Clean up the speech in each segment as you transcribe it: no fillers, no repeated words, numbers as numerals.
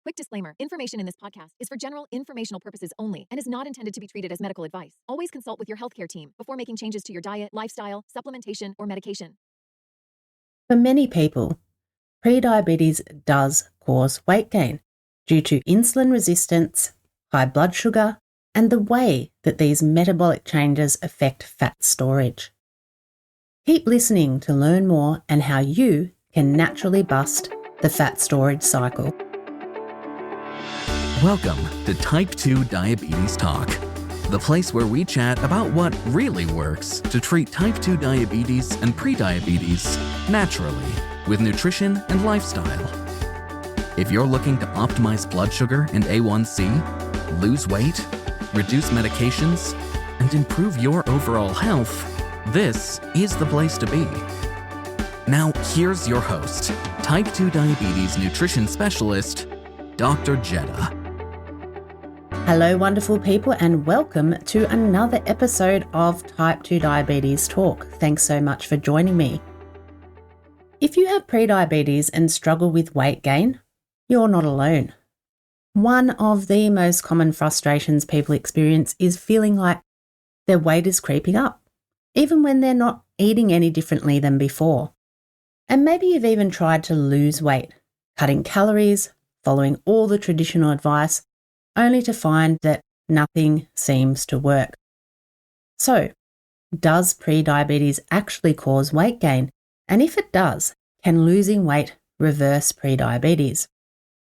Quick disclaimer, information in this podcast is for general informational purposes only and is not intended to be treated as medical advice. Always consult with your healthcare team before making changes to your diet, lifestyle, supplementation, or medication. For many people, prediabetes does cause weight gain due to insulin resistance, high blood sugar, and the way that these metabolic changes affect fat storage. Keep listening to learn more and how you can naturally bust the fat storage cycle. Welcome to Type 2 Diabetes Talk, the place where we chat about what really works to treat type 2 diabetes and prediabetes naturally with nutrition and lifestyle. If you're looking to optimize blood sugar and A1C, lose weight, reduce medications, and improve your overall health, this is the place to be. Now, here's your host, Type 2 Diabetes Nutrition Specialist, Dr. Jetta. Hello, wonderful people, and welcome to another episode of Type 2 Diabetes Talk. Thanks so much for joining me. If you have prediabetes and struggle with weight gain, you're not alone. One of the most common frustrations people experience is feeling like their weight is creeping up, even when they're not eating any differently than before. And maybe you've even tried to lose weight, cutting calories, following all the traditional advice, only to find that nothing seems to work. So, does prediabetes actually cause weight gain? And if it does, can losing weight reverse prediabetes?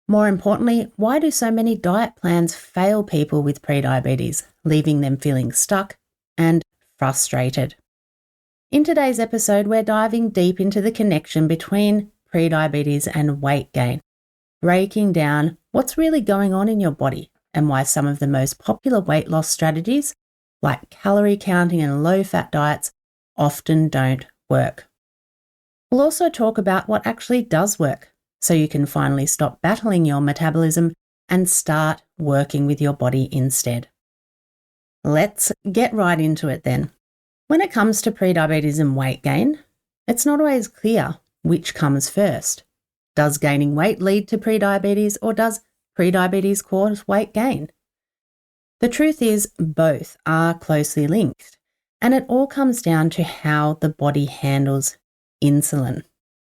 More importantly, why do so many diet plans fail people with prediabetes, leaving them feeling stuck and frustrated? In today's episode, we're diving deep into the connection between prediabetes and weight gain, breaking down what's really going on in your body and why some of the most popular weight loss strategies, like calorie counting and low-fat diets, often don't work. We'll also talk about what actually does work, so you can finally stop battling your metabolism and start working with your body instead. Let's get right into it then. When it comes to prediabetes and weight gain, it's not always clear which comes first. Does gaining weight lead to prediabetes, or does prediabetes cause weight gain? The truth is both are closely linked, and it all comes down to how the body handles insulin.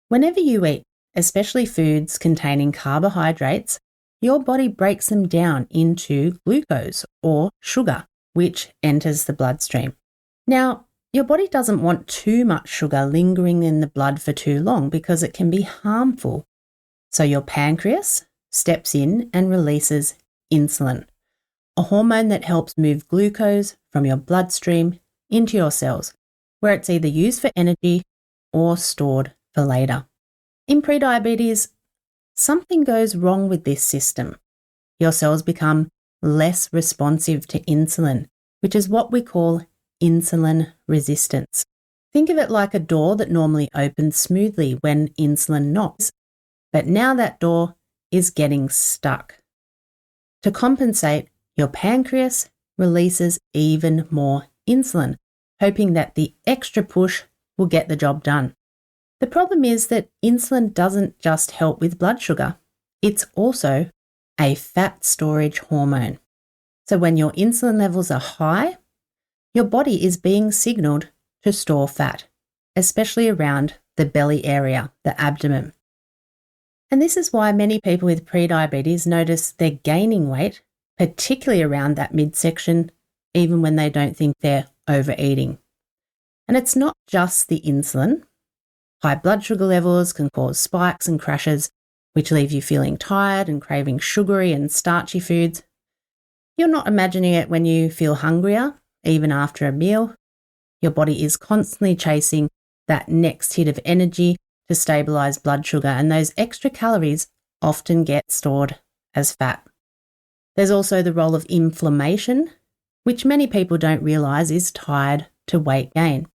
Whenever you eat, especially foods containing carbohydrates, your body breaks them down into glucose or sugar, which enters the bloodstream. Now, your body doesn't want too much sugar lingering in the blood for too long because it can be harmful. So your pancreas steps in and releases insulin, a hormone that helps move glucose from your bloodstream into your cells, where it's either used for energy or stored for later. In prediabetes, something goes wrong with this system. Your cells become less responsive to insulin, which is what we call insulin resistance. Think of it like a door that normally opens smoothly when insulin knocks, but now that door is getting stuck. To compensate, your pancreas releases even more insulin, hoping that the extra push will get the job done. The problem is that insulin doesn't just help with blood sugar, it's also a fat storage hormone. So when your insulin levels are high, your body is being signaled to store fat, especially around the belly area, the abdomen. And this is why many people with prediabetes notice they're gaining weight, particularly around that midsection, even when they don't think they're overeating. And it's not just the insulin. High blood sugar levels can cause spikes and crashes, which leave you feeling tired and craving sugary and starchy foods. You're not imagining it when you feel hungrier, even after a meal. Your body is constantly chasing that next hit of energy to stabilize blood sugar, and those extra calories often get stored as fat. There's also the role of inflammation, which many people don't realize is tied to weight gain.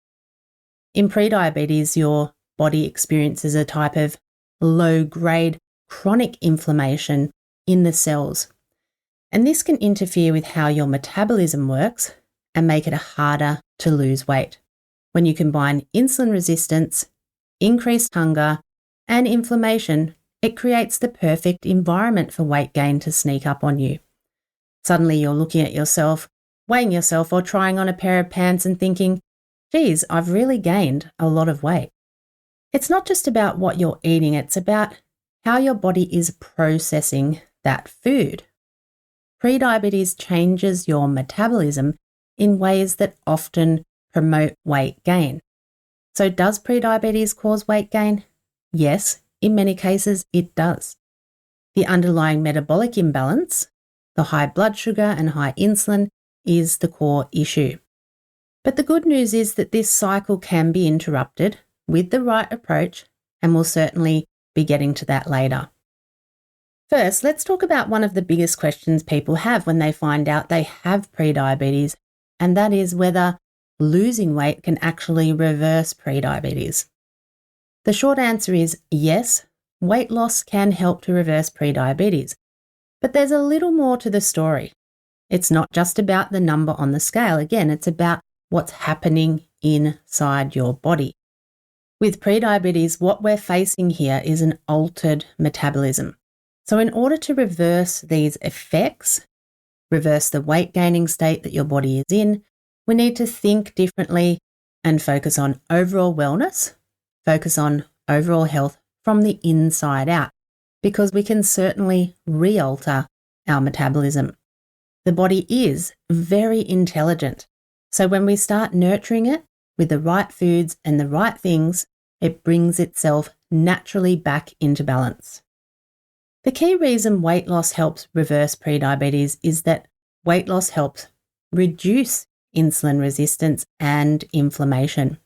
In prediabetes, your body experiences a type of low-grade chronic inflammation in the cells, and this can interfere with how your metabolism works and make it harder to lose weight. When you combine insulin resistance, increased hunger, and inflammation, it creates the perfect environment for weight gain to sneak up on you. Suddenly you're looking at yourself, weighing yourself or trying on a pair of pants and thinking, geez, I've really gained a lot of weight. It's not just about what you're eating, it's about how your body is processing that food. Prediabetes changes your metabolism in ways that often promote weight gain. So does prediabetes cause weight gain? Yes, in many cases it does. The underlying metabolic imbalance, the high blood sugar and high insulin, is the core issue. But the good news is that this cycle can be interrupted with the right approach, and we'll certainly be getting to that later. First, let's talk about one of the biggest questions people have when they find out they have prediabetes, and that is whether losing weight can actually reverse prediabetes. The short answer is yes, weight loss can help to reverse prediabetes. But there's a little more to the story. It's not just about the number on the scale. Again, it's about what's happening inside your body. With prediabetes, what we're facing here is an altered metabolism. So in order to reverse these effects, reverse the weight gaining state that your body is in, we need to think differently and focus on overall wellness, focus on overall health from the inside out, because we can certainly re-alter our metabolism. The body is very intelligent. So when we start nurturing it with the right foods and the right things, it brings itself naturally back into balance. The key reason weight loss helps reverse prediabetes is that weight loss helps reduce insulin resistance and inflammation.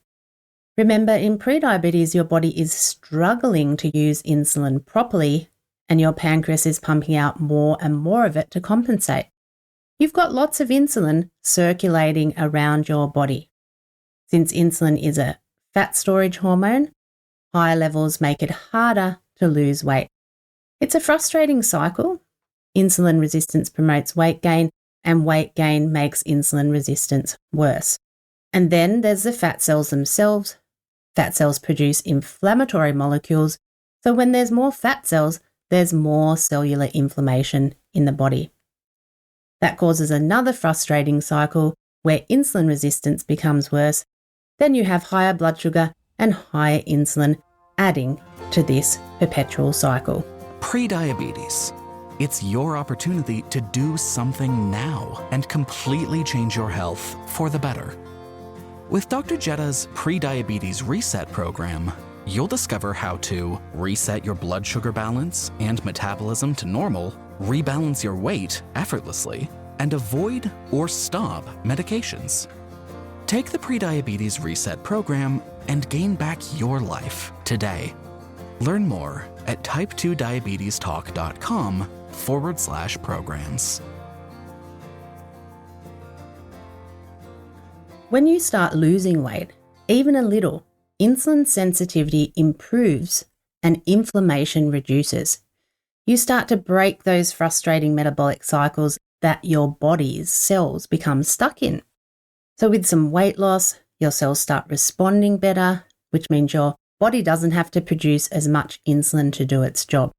Remember, in prediabetes, your body is struggling to use insulin properly, and your pancreas is pumping out more and more of it to compensate. You've got lots of insulin circulating around your body. Since insulin is a fat storage hormone, higher levels make it harder to lose weight. It's a frustrating cycle. Insulin resistance promotes weight gain, and weight gain makes insulin resistance worse. And then there's the fat cells themselves. Fat cells produce inflammatory molecules, so when there's more fat cells, there's more cellular inflammation in the body. That causes another frustrating cycle where insulin resistance becomes worse. Then you have higher blood sugar and higher insulin, adding to this perpetual cycle. Prediabetes. It's your opportunity to do something now and completely change your health for the better. With Dr. Jetta's Prediabetes Reset program, you'll discover how to reset your blood sugar balance and metabolism to normal, rebalance your weight effortlessly, and avoid or stop medications. Take the Prediabetes Reset program and gain back your life today. Learn more at type2diabetestalk.com/programs. When you start losing weight, even a little, insulin sensitivity improves and inflammation reduces. You start to break those frustrating metabolic cycles that your body's cells become stuck in. So with some weight loss, your cells start responding better, which means your body doesn't have to produce as much insulin to do its job.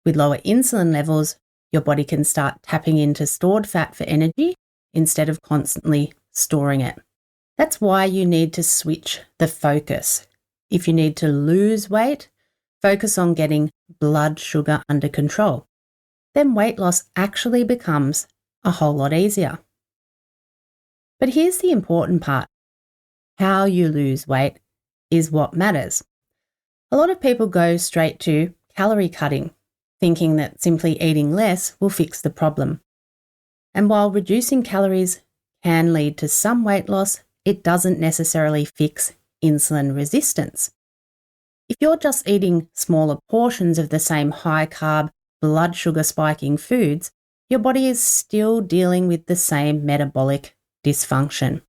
With lower insulin levels, your body can start tapping into stored fat for energy instead of constantly storing it. That's why you need to switch the focus. If you need to lose weight, focus on getting blood sugar under control. Then weight loss actually becomes a whole lot easier. But here's the important part. How you lose weight is what matters. A lot of people go straight to calorie cutting, thinking that simply eating less will fix the problem. And while reducing calories can lead to some weight loss, it doesn't necessarily fix insulin resistance. If you're just eating smaller portions of the same high-carb, blood sugar spiking foods, your body is still dealing with the same metabolic dysfunction.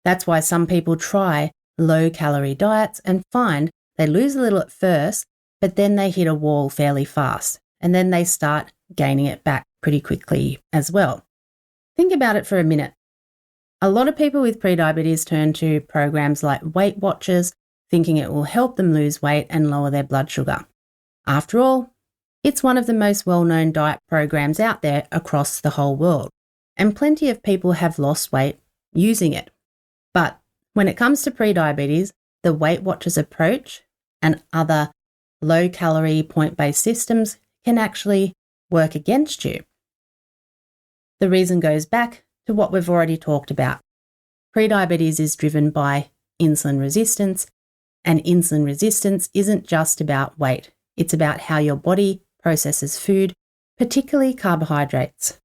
That's why some people try low-calorie diets and find they lose a little at first, but then they hit a wall fairly fast, and then they start gaining it back pretty quickly as well. Think about it for a minute. A lot of people with prediabetes turn to programs like Weight Watchers, thinking it will help them lose weight and lower their blood sugar. After all, it's one of the most well-known diet programs out there across the whole world, and plenty of people have lost weight using it. But when it comes to prediabetes, the Weight Watchers approach and other low-calorie point-based systems can actually work against you. The reason goes back to what we've already talked about. Prediabetes is driven by insulin resistance, and insulin resistance isn't just about weight. It's about how your body processes food, particularly carbohydrates.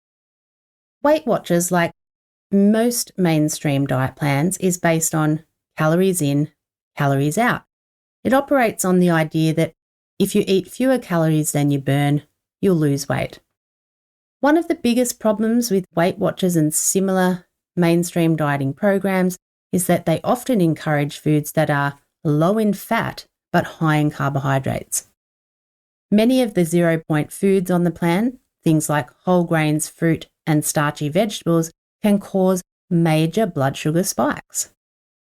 Weight Watchers, like most mainstream diet plans, is based on calories in, calories out. It operates on the idea that if you eat fewer calories than you burn, you'll lose weight. One of the biggest problems with Weight Watchers and similar mainstream dieting programs is that they often encourage foods that are low in fat but high in carbohydrates. Many of the 0-point foods on the plan, things like whole grains, fruit, and starchy vegetables, can cause major blood sugar spikes.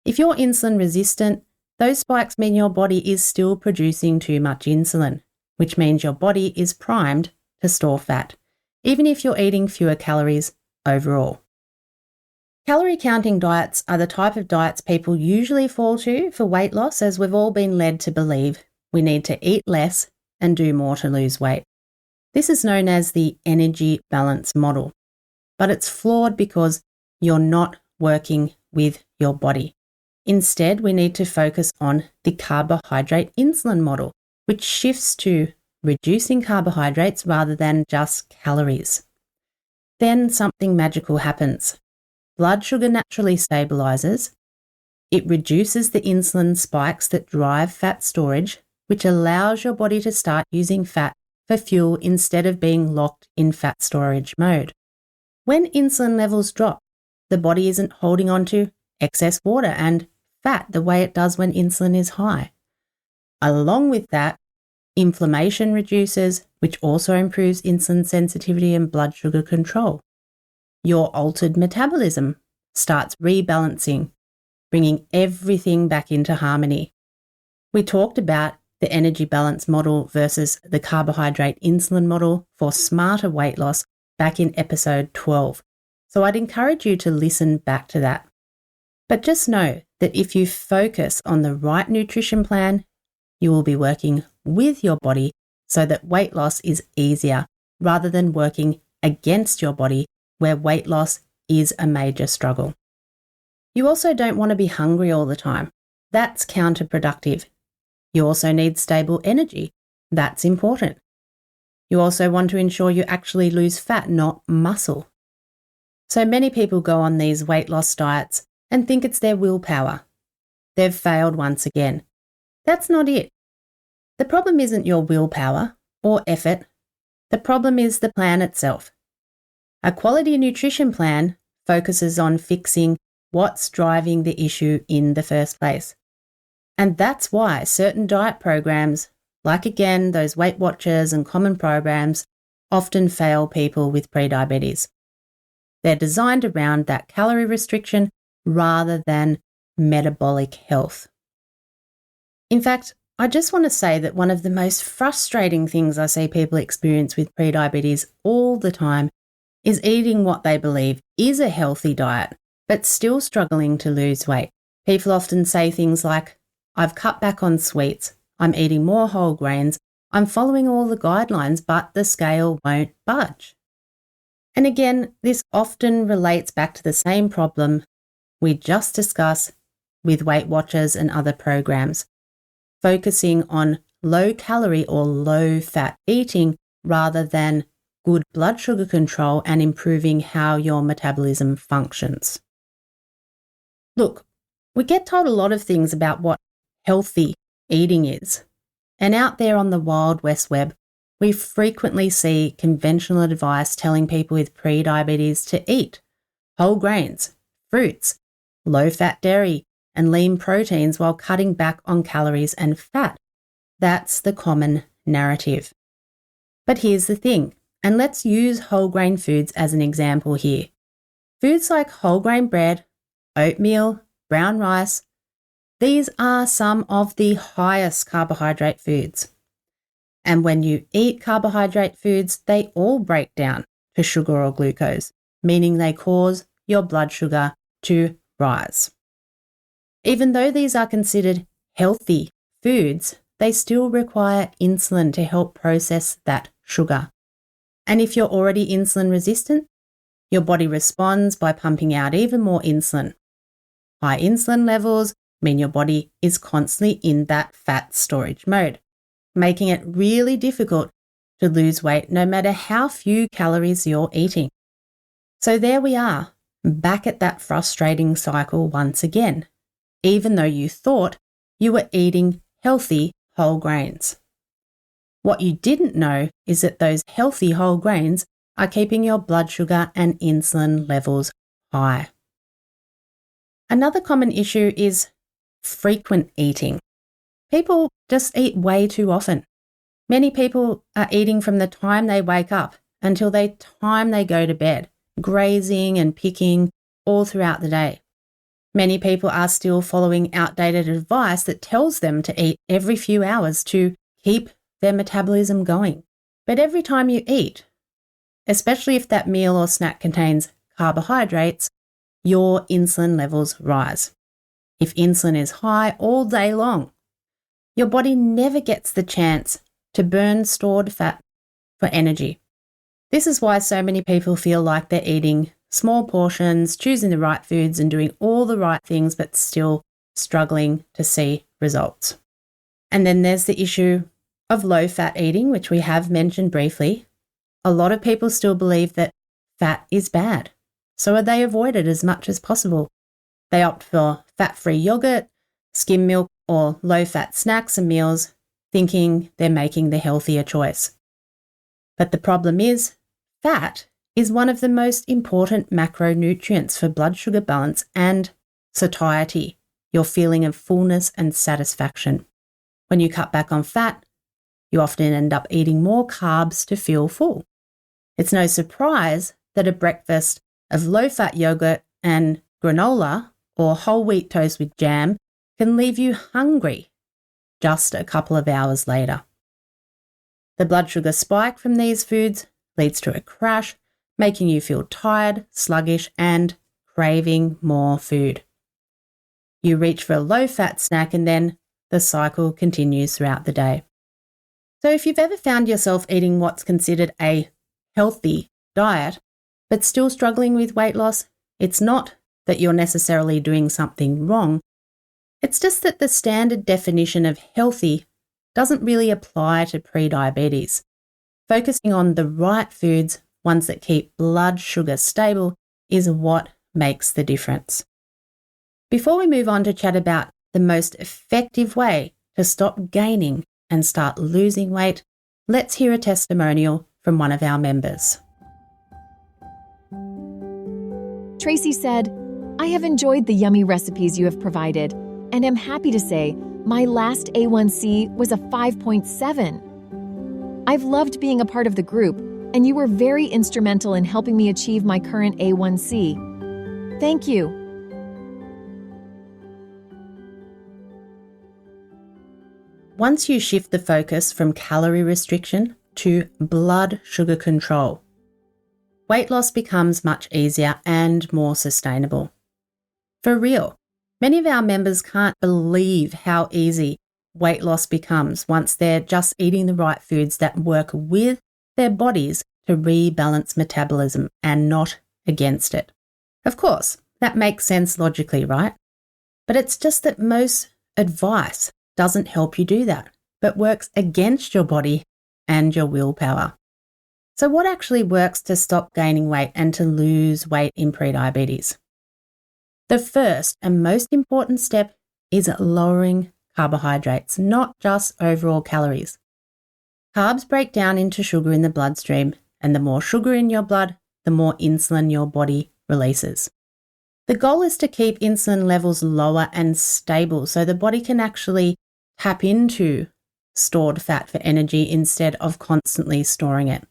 If you're insulin resistant, those spikes mean your body is still producing too much insulin, which means your body is primed to store fat, even if you're eating fewer calories overall. Calorie counting diets are the type of diets people usually fall to for weight loss, as we've all been led to believe we need to eat less and do more to lose weight. This is known as the energy balance model, but it's flawed because you're not working with your body. Instead, we need to focus on the carbohydrate insulin model, which shifts to reducing carbohydrates rather than just calories. Then something magical happens. Blood sugar naturally stabilizes. It reduces the insulin spikes that drive fat storage, which allows your body to start using fat for fuel instead of being locked in fat storage mode. When insulin levels drop, the body isn't holding on to excess water and fat the way it does when insulin is high. Along with that, inflammation reduces, which also improves insulin sensitivity and blood sugar control. Your altered metabolism starts rebalancing, bringing everything back into harmony. We talked about the energy balance model versus the carbohydrate insulin model for smarter weight loss back in episode 12. So I'd encourage you to listen back to that. But just know that if you focus on the right nutrition plan, you will be working with your body so that weight loss is easier rather than working against your body where weight loss is a major struggle. You also don't want to be hungry all the time. That's counterproductive. You also need stable energy. That's important. You also want to ensure you actually lose fat, not muscle. So many people go on these weight loss diets and think it's their willpower. They've failed once again. That's not it. The problem isn't your willpower or effort. The problem is the plan itself. A quality nutrition plan focuses on fixing what's driving the issue in the first place. And that's why certain diet programs, like again those Weight Watchers and common programs, often fail people with prediabetes. They're designed around that calorie restriction rather than metabolic health. In fact, I just want to say that one of the most frustrating things I see people experience with prediabetes all the time is eating what they believe is a healthy diet, but still struggling to lose weight. People often say things like, I've cut back on sweets, I'm eating more whole grains, I'm following all the guidelines, but the scale won't budge. And again, this often relates back to the same problem we just discussed with Weight Watchers and other programs, focusing on low calorie or low fat eating rather than good blood sugar control and improving how your metabolism functions. Look, we get told a lot of things about what healthy eating is. And out there on the Wild West Web, we frequently see conventional advice telling people with prediabetes to eat whole grains, fruits, low-fat dairy, and lean proteins while cutting back on calories and fat. That's the common narrative. But here's the thing, and let's use whole grain foods as an example here. Foods like whole grain bread, oatmeal, brown rice, these are some of the highest carbohydrate foods. And when you eat carbohydrate foods, they all break down to sugar or glucose, meaning they cause your blood sugar to rise. Even though these are considered healthy foods, they still require insulin to help process that sugar. And if you're already insulin resistant, your body responds by pumping out even more insulin. High insulin levels mean your body is constantly in that fat storage mode, making it really difficult to lose weight no matter how few calories you're eating. So there we are, back at that frustrating cycle once again, even though you thought you were eating healthy whole grains. What you didn't know is that those healthy whole grains are keeping your blood sugar and insulin levels high. Another common issue is frequent eating. People just eat way too often. Many people are eating from the time they wake up until the time they go to bed, grazing and picking all throughout the day. Many people are still following outdated advice that tells them to eat every few hours to keep their metabolism going. But every time you eat, especially if that meal or snack contains carbohydrates, your insulin levels rise. If insulin is high all day long, your body never gets the chance to burn stored fat for energy. This is why so many people feel like they're eating small portions, choosing the right foods and doing all the right things, but still struggling to see results. And then there's the issue of low-fat eating, which we have mentioned briefly. A lot of people still believe that fat is bad, so they avoid it as much as possible. They opt for fat-free yogurt, skim milk, or low-fat snacks and meals, thinking they're making the healthier choice. But the problem is, fat is one of the most important macronutrients for blood sugar balance and satiety, your feeling of fullness and satisfaction. When you cut back on fat, you often end up eating more carbs to feel full. It's no surprise that a breakfast of low-fat yogurt and granola or whole wheat toast with jam can leave you hungry just a couple of hours later. The blood sugar spike from these foods leads to a crash, making you feel tired, sluggish, and craving more food. You reach for a low-fat snack and then the cycle continues throughout the day. So if you've ever found yourself eating what's considered a healthy diet, but still struggling with weight loss, it's not that you're necessarily doing something wrong. It's just that the standard definition of healthy doesn't really apply to prediabetes. Focusing on the right foods, ones that keep blood sugar stable, is what makes the difference. Before we move on to chat about the most effective way to stop gaining and start losing weight, let's hear a testimonial from one of our members. Tracy said, "I have enjoyed the yummy recipes you have provided, and am happy to say my last A1C was a 5.7. I've loved being a part of the group, and you were very instrumental in helping me achieve my current A1C. Thank you." Once you shift the focus from calorie restriction to blood sugar control, weight loss becomes much easier and more sustainable. For real, many of our members can't believe how easy weight loss becomes once they're just eating the right foods that work with their bodies to rebalance metabolism and not against it. Of course, that makes sense logically, right? But it's just that most advice doesn't help you do that, but works against your body and your willpower. So what actually works to stop gaining weight and to lose weight in prediabetes? The first and most important step is lowering carbohydrates, not just overall calories. Carbs break down into sugar in the bloodstream, and the more sugar in your blood, the more insulin your body releases. The goal is to keep insulin levels lower and stable so the body can actually tap into stored fat for energy instead of constantly storing it.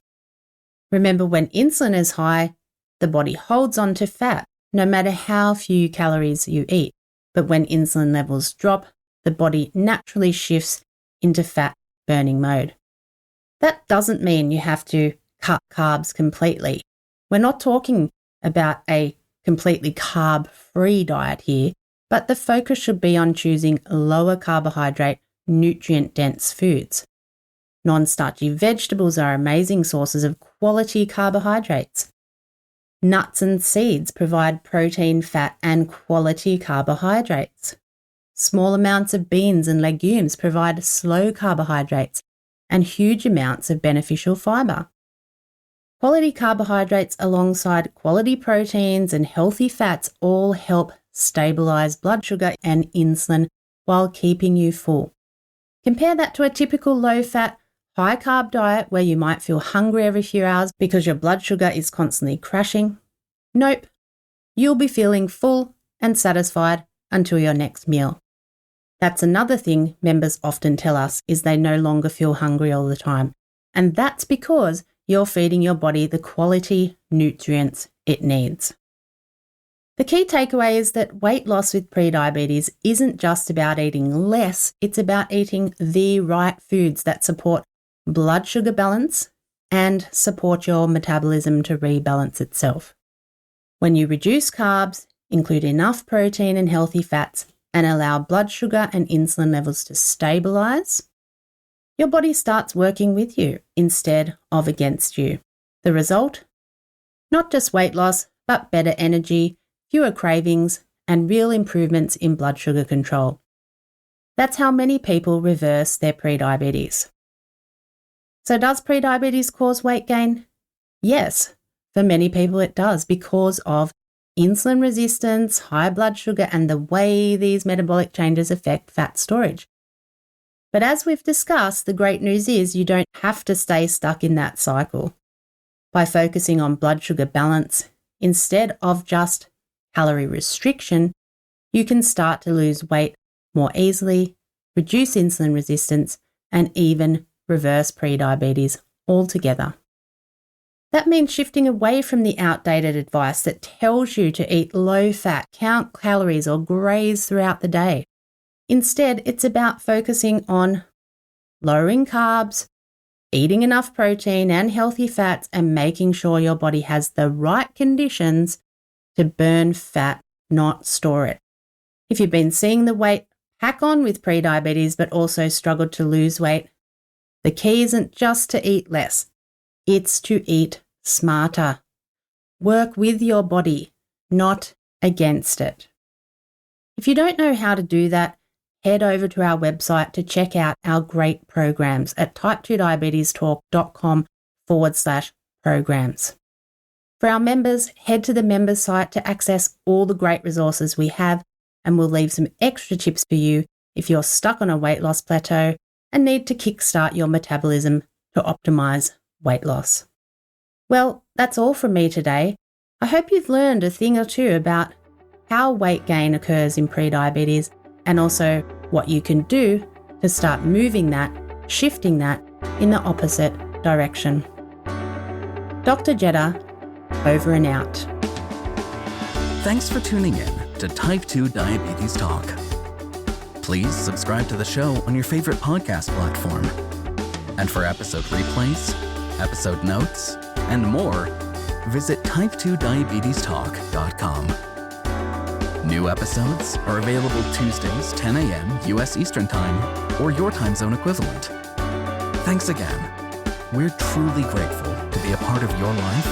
Remember, when insulin is high, the body holds on to fat no matter how few calories you eat. But when insulin levels drop, the body naturally shifts into fat burning mode. That doesn't mean you have to cut carbs completely. We're not talking about a completely carb-free diet here, but the focus should be on choosing lower carbohydrate, nutrient-dense foods. Non-starchy vegetables are amazing sources of quality carbohydrates. Nuts and seeds provide protein, fat, and quality carbohydrates. Small amounts of beans and legumes provide slow carbohydrates and huge amounts of beneficial fibre. Quality carbohydrates alongside quality proteins and healthy fats all help stabilise blood sugar and insulin while keeping you full. Compare that to a typical low-fat, high-carb diet where you might feel hungry every few hours because your blood sugar is constantly crashing. Nope, you'll be feeling full and satisfied until your next meal. That's another thing members often tell us is they no longer feel hungry all the time. And that's because you're feeding your body the quality nutrients it needs. The key takeaway is that weight loss with prediabetes isn't just about eating less, it's about eating the right foods that support blood sugar balance and support your metabolism to rebalance itself. When you reduce carbs, include enough protein and healthy fats, and allow blood sugar and insulin levels to stabilise, your body starts working with you instead of against you. The result? Not just weight loss, but better energy, fewer cravings, and real improvements in blood sugar control. That's how many people reverse their prediabetes. So does prediabetes cause weight gain? Yes, for many people it does because of insulin resistance, high blood sugar, and the way these metabolic changes affect fat storage. But as we've discussed, the great news is you don't have to stay stuck in that cycle. By focusing on blood sugar balance instead of just calorie restriction, you can start to lose weight more easily, reduce insulin resistance, and even reverse prediabetes altogether. That means shifting away from the outdated advice that tells you to eat low-fat, count calories, or graze throughout the day. Instead, it's about focusing on lowering carbs, eating enough protein and healthy fats, and making sure your body has the right conditions to burn fat, not store it. If you've been seeing the weight pack on with prediabetes but also struggled to lose weight, the key isn't just to eat less, it's to eat smarter. Work with your body, not against it. If you don't know how to do that, head over to our website to check out our great programs at type2diabetestalk.com/programs. For our members, head to the members site to access all the great resources we have, and we'll leave some extra tips for you if you're stuck on a weight loss plateau and need to kickstart your metabolism to optimize weight loss. Well, that's all from me today. I hope you've learned a thing or two about how weight gain occurs in prediabetes and also what you can do to start moving that, shifting that in the opposite direction. Dr. Jeddah, over and out. Thanks for tuning in to Type 2 Diabetes Talk. Please subscribe to the show on your favorite podcast platform. And for episode replays, episode notes, and more, visit type2diabetestalk.com. New episodes are available Tuesdays, 10 a.m. U.S. Eastern Time, or your time zone equivalent. Thanks again. We're truly grateful to be a part of your life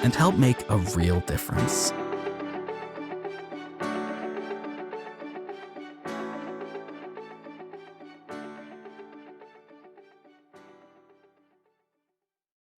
and help make a real difference.